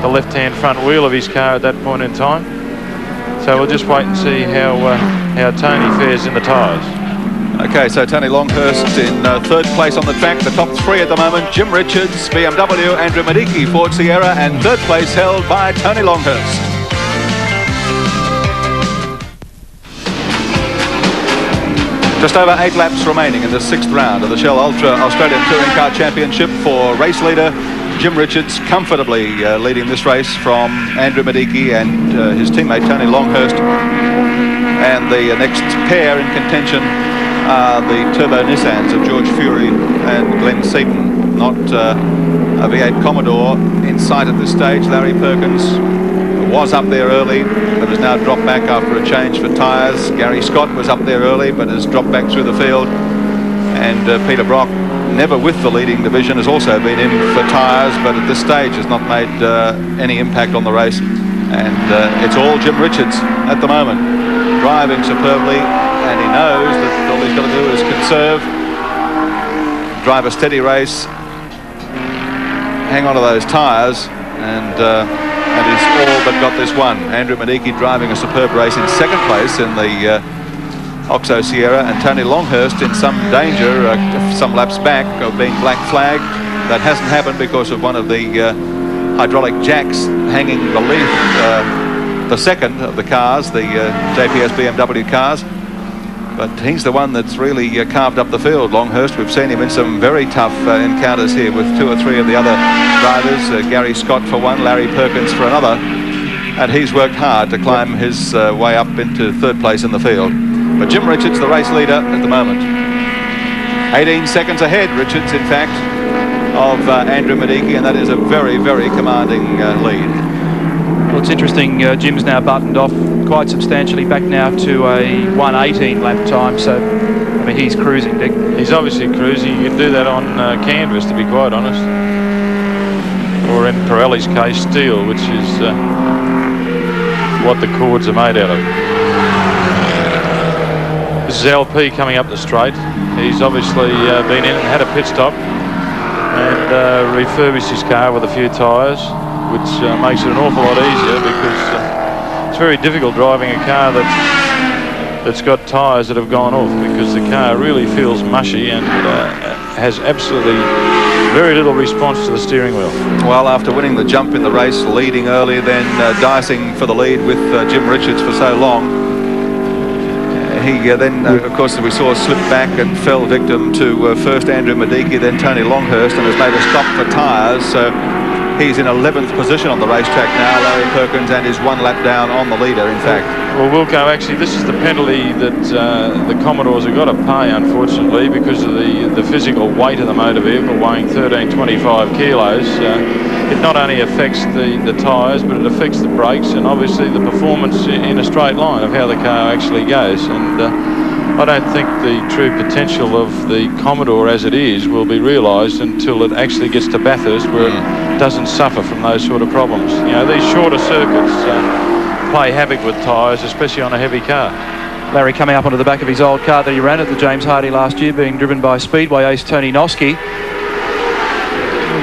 the left-hand front wheel of his car at that point in time. So we'll just wait and see how Tony fares in the tyres. Okay, so Tony Longhurst in third place on the track. The top three at the moment: Jim Richards, BMW, Andrew Medicki, Ford Sierra, and third place held by Tony Longhurst. Just over 8 laps remaining in the 6th round of the Shell Ultra Australian Touring Car Championship for race leader Jim Richards, comfortably leading this race from Andrew Medicki and his teammate Tony Longhurst. And the next pair in contention are the Turbo Nissans of George Fury and Glenn Seaton. Not a V8 Commodore in sight at this stage. Larry Perkins was up there early, but has now dropped back after a change for tyres. Garry Scott was up there early, but has dropped back through the field. And Peter Brock, never with the leading division, has also been in for tyres, but at this stage has not made any impact on the race. And it's all Jim Richards at the moment, driving superbly, and he knows that all he's got to do is conserve, drive a steady race, hang on to those tyres, and he's all but got this one. Andrew Medicki driving a superb race in second place in the Oxo Sierra, and Tony Longhurst in some danger some laps back of being black flagged. That hasn't happened because of one of the hydraulic jacks hanging beneath the second of the cars, the JPS BMW cars. But he's the one that's really carved up the field, Longhurst. We've seen him in some very tough encounters here with 2 or 3 of the other drivers, Garry Scott for one, Larry Perkins for another, and he's worked hard to climb his way up into third place in the field. But Jim Richards, the race leader at the moment. 18 seconds ahead, Richards, in fact, of Andrew Medicki, and that is a very, very commanding lead. Well, it's interesting, Jim's now buttoned off quite substantially, back now to a 1:18 lap time, so I mean he's cruising, Dick. He's obviously cruising. You can do that on canvas, to be quite honest, or in Pirelli's case, steel, which is what the cords are made out of. This is LP coming up the straight. He's obviously been in and had a pit stop and refurbished his car with a few tyres, which makes it an awful lot easier, because it's very difficult driving a car that's got tyres that have gone off, because the car really feels mushy and has absolutely very little response to the steering wheel. Well, after winning the jump in the race, leading early, then dicing for the lead with Jim Richards for so long, he then, of course, we saw slip back and fell victim to first Andrew Medicki, then Tony Longhurst, and has made a stop for tyres. So he's in 11th position on the racetrack now, Larry Perkins, and is 1 lap down on the leader, in fact. Well, Wilco, actually, this is the penalty that the Commodores have got to pay, unfortunately, because of the physical weight of the motor vehicle, weighing 1325 kilos. It not only affects the tyres, but it affects the brakes and obviously the performance in a straight line of how the car actually goes. And I don't think the true potential of the Commodore as it is will be realised until it actually gets to Bathurst, where it doesn't suffer from those sort of problems. You know, these shorter circuits play havoc with tyres, especially on a heavy car. Larry coming up onto the back of his old car that he ran at the James Hardy last year, being driven by Speedway ace Tony Noske.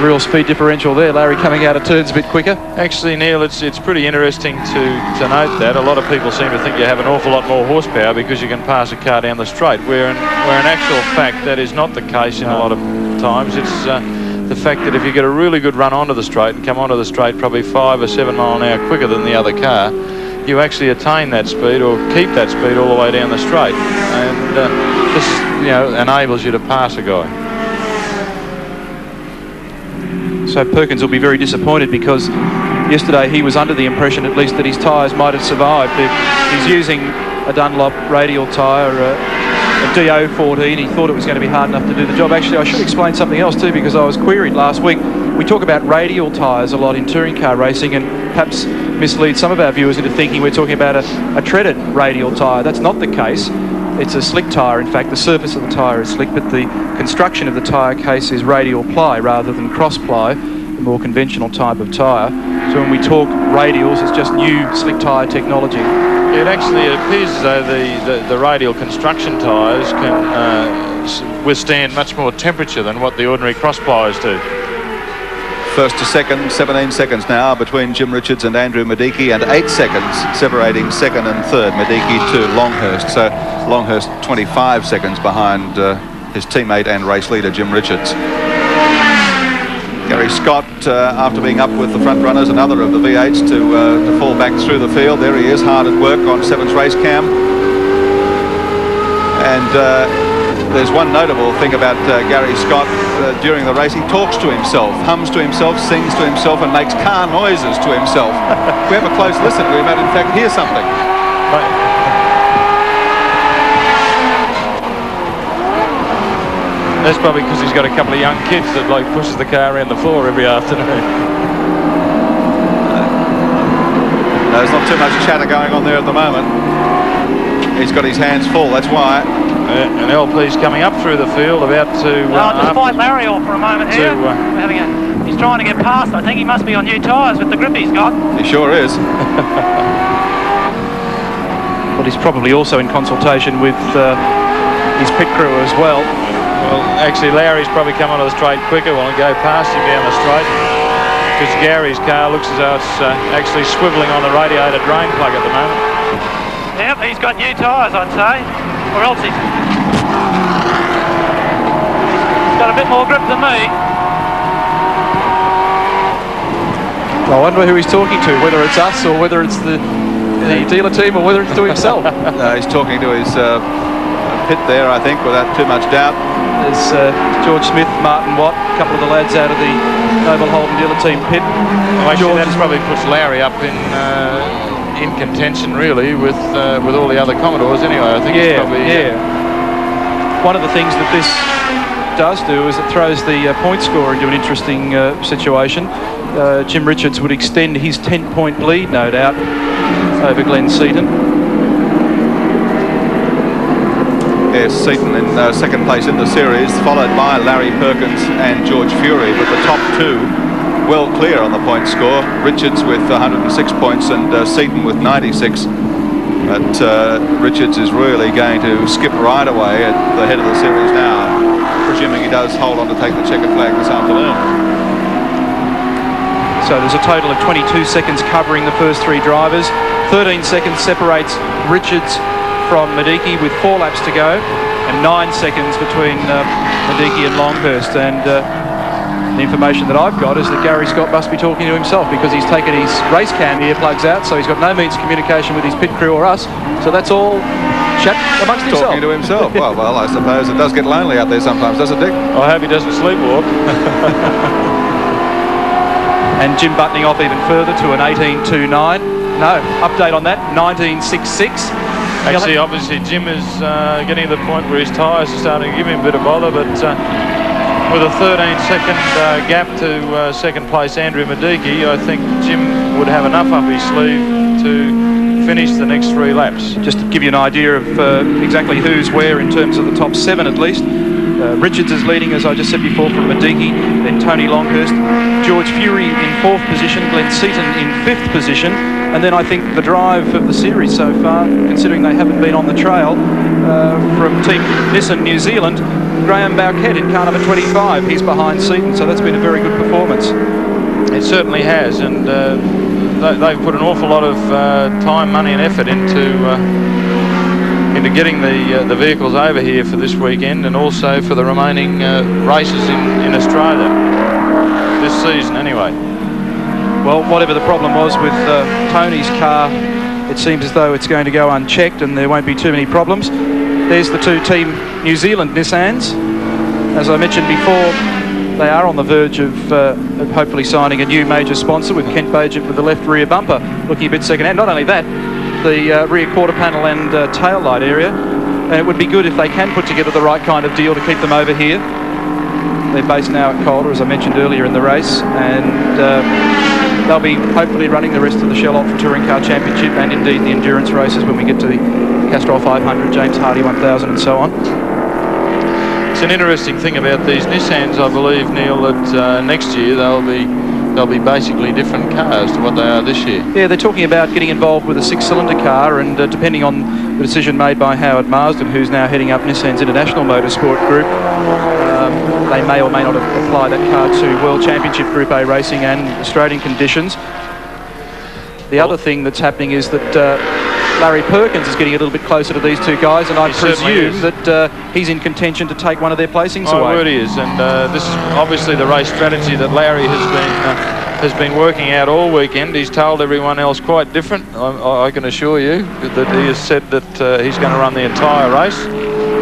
Real speed differential there. Larry coming out of turns a bit quicker. Actually, Neil, it's pretty interesting to note that. A lot of people seem to think you have an awful lot more horsepower because you can pass a car down the straight, where in actual fact that is not the case in a lot of times. It's the fact that if you get a really good run onto the straight and come onto the straight probably 5 or 7 mile an hour quicker than the other car, you actually attain that speed or keep that speed all the way down the straight, and this enables you to pass a guy. So Perkins will be very disappointed, because yesterday he was under the impression at least that his tyres might have survived. He's using a Dunlop radial tyre, a DO14. He thought it was going to be hard enough to do the job. Actually, I should explain something else too, because I was queried last week. We talk about radial tyres a lot in touring car racing, and perhaps mislead some of our viewers into thinking we're talking about a treaded radial tyre. That's not the case. It's a slick tyre. In fact, the surface of the tyre is slick, but the construction of the tyre case is radial ply rather than cross ply, the more conventional type of tyre. So when we talk radials, it's just new slick tyre technology. It actually appears as though the radial construction tyres can withstand much more temperature than what the ordinary cross plyers do. First to second, 17 seconds now between Jim Richards and Andrew Mediki, and 8 seconds separating second and third, Mediki to Longhurst. So Longhurst 25 seconds behind his teammate and race leader Jim Richards. Garry Scott, after being up with the front runners, another of the V8s to fall back through the field. There he is, hard at work on Seven's race cam. And there's one notable thing about Garry Scott during the race. He talks to himself, hums to himself, sings to himself, and makes car noises to himself. If we have a close listen, we might in fact hear something. That's probably because he's got a couple of young kids that like pushes the car around the floor every afternoon. There's not too much chatter going on there at the moment. He's got his hands full, that's why. And LP's coming up through the field, about to... just fight Larry off for a moment here. He's trying to get past. I think he must be on new tyres with the grip he's got. He sure is. But he's probably also in consultation with his pit crew as well. Well, actually, Larry's probably come onto the straight quicker while he go past him down the straight. Because Gary's car looks as though it's actually swivelling on the radiator drain plug at the moment. Yep, he's got new tyres, I'd say. Or else he's got a bit more grip than me. I wonder who he's talking to, whether it's us or whether it's the dealer team or whether it's to himself. He's talking to his pit there, I think, without too much doubt. There's George Smith, Martin Watt, a couple of the lads out of the Noble Holden dealer team pit. Well, actually, that's probably puts Larry up in contention, really, with all the other Commodores anyway. I think it's probably... One of the things that this does do is it throws the point score into an interesting situation. Jim Richards would extend his 10-point lead, no doubt, over Glenn Seaton. Yes, Seaton in second place in the series, followed by Larry Perkins and George Fury, with the top two well clear on the point score. Richards with 106 points and Seaton with 96. But Richards is really going to skip right away at the head of the series now, presuming he does hold on to take the checkered flag this afternoon. So there's a total of 22 seconds covering the first three drivers. 13 seconds separates Richards from Mediki with 4 laps to go, and 9 seconds between Mediki and Longhurst. And the information that I've got is that Garry Scott must be talking to himself, because he's taken his race cam earplugs out, so he's got no means of communication with his pit crew or us. So that's all chat amongst himself. Talking to himself. well, I suppose it does get lonely out there sometimes, does it, Dick? I hope he doesn't sleepwalk. And Jim buttoning off even further to an 18.29. No, update on that, 19.66. Actually, obviously, Jim is getting to the point where his tyres are starting to give him a bit of bother, but with a 13-second gap to second place Andrew Mediki, I think Jim would have enough up his sleeve to finish the next 3 laps. Just to give you an idea of exactly who's where in terms of the top 7 at least. Richards is leading, as I just said before, from Mediki, then Tony Longhurst, George Fury in 4th position, Glenn Seaton in 5th position, and then I think the drive of the series so far, considering they haven't been on the trail, from Team Nissan New Zealand, Graham Barket in car number 25. He's behind Seaton, so that's been a very good performance. It certainly has, and they've put an awful lot of time, money and effort into getting the vehicles over here for this weekend, and also for the remaining races in Australia this season anyway. Well, whatever the problem was with Tony's car, it seems as though it's going to go unchecked and there won't be too many problems. There's the 2 Team New Zealand Nissans. As I mentioned before, they are on the verge of hopefully signing a new major sponsor, with Kent Bagent with the left rear bumper looking a bit second-hand. Not only that, the rear quarter panel and tail light area. And it would be good if they can put together the right kind of deal to keep them over here. They're based now at Calder, as I mentioned earlier in the race, and they'll be hopefully running the rest of the Shell Ultra Touring Car Championship and indeed the endurance races when we get to the Castrol 500, James Hardy 1000 and so on. It's an interesting thing about these Nissans, I believe, Neil, that next year they'll they'll be basically different cars to what they are this year. Yeah, they're talking about getting involved with a 6-cylinder car, and depending on the decision made by Howard Marsden, who's now heading up Nissan's International Motorsport Group, they may or may not apply that car to World Championship Group A racing and Australian conditions. The other thing that's happening is that Larry Perkins is getting a little bit closer to these two guys, and I presume that he's in contention to take one of their placings away. My word he is, and this is obviously the race strategy that Larry has been working out all weekend. He's told everyone else quite different. I can assure you that he has said that he's going to run the entire race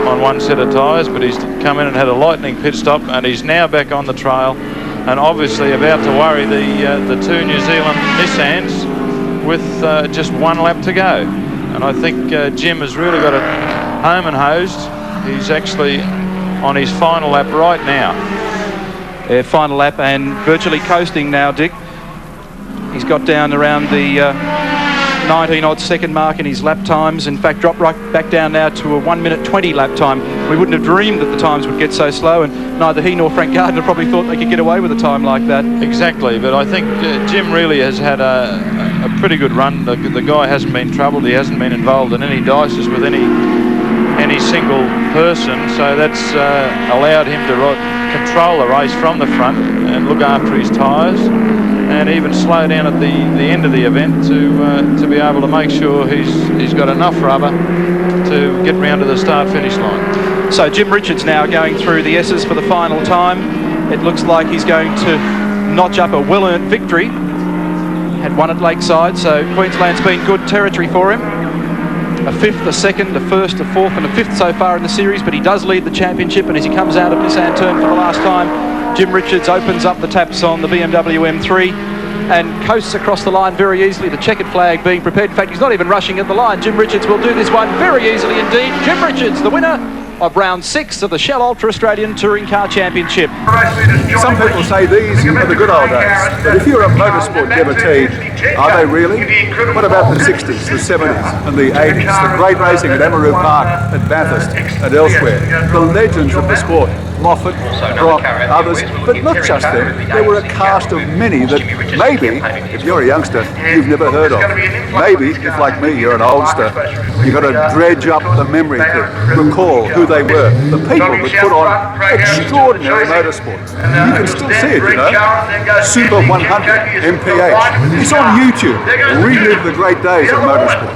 on one set of tyres, but he's come in and had a lightning pit stop, and he's now back on the trail, and obviously about to worry the two New Zealand Nissans with just one lap to go. And I think Jim has really got it home and hosed. He's actually on his final lap right now. Yeah, final lap and virtually coasting now, Dick. He's got down around the 19-odd second mark in his lap times. In fact, dropped right back down now to a 1:20 lap time. We wouldn't have dreamed that the times would get so slow, and neither he nor Frank Gardner probably thought they could get away with a time like that. Exactly, but I think Jim really has had a pretty good run. The guy hasn't been troubled. He hasn't been involved in any dices with any single person, so that's allowed him to control the race from the front and look after his tyres, and even slow down at the end of the event to be able to make sure he's got enough rubber to get round to the start-finish line. So Jim Richards now going through the S's for the final time. It looks like he's going to notch up a well-earned victory. Had one at Lakeside, so Queensland's been good territory for him. A fifth, a second, a first, a fourth and a fifth so far in the series, but he does lead the championship, and as he comes out of Nissan Turn for the last time, Jim Richards opens up the taps on the BMW M3 and coasts across the line very easily, the checkered flag being prepared. In fact, he's not even rushing at the line. Jim Richards will do this one very easily indeed. Jim Richards, the winner of round 6 of the Shell Ultra Australian Touring Car Championship. Some people say these are the good old days, but if you're a motorsport devotee, are they really? What about the 60s, the 70s and the 80s, the great racing at Emerald Park, at Bathurst and elsewhere, the legends of the sport, Moffat, Brock, others, but not just them. There were a cast of many that maybe, if you're a youngster, you've never heard of. Maybe, if like me, you're an oldster, you've got to dredge up the memory to recall who they were, the people that put on extraordinary motorsport. You can still see it, you know. Super 100 MPH. It's on YouTube. Relive the great days of motorsport.